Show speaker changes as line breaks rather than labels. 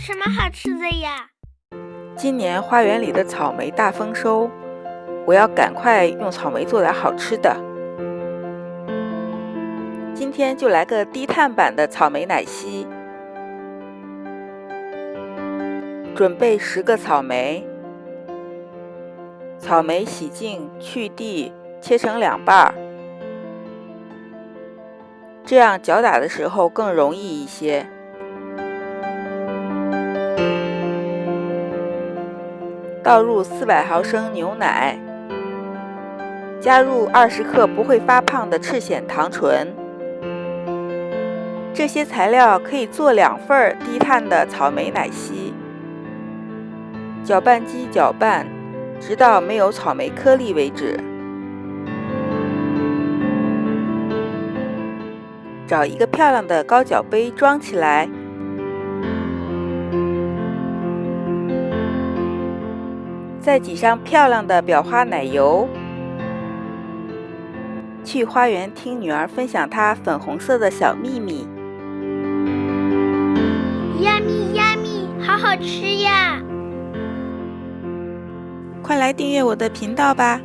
什么好吃的呀？
今年花园里的草莓大丰收，我要赶快用草莓做点好吃的。今天就来个低碳版的草莓奶昔。准备10个草莓，草莓洗净去蒂，切成2半，这样搅打的时候更容易一些。倒入400毫升牛奶，加入20克不会发胖的赤藓糖醇。这些材料可以做2份低碳的草莓奶昔。搅拌机搅拌，直到没有草莓颗粒为止。找一个漂亮的高脚杯装起来。再挤上漂亮的裱花奶油。去花园听女儿分享她粉红色的小秘密。
Yummy yummy， 好好吃呀！
快来订阅我的频道吧。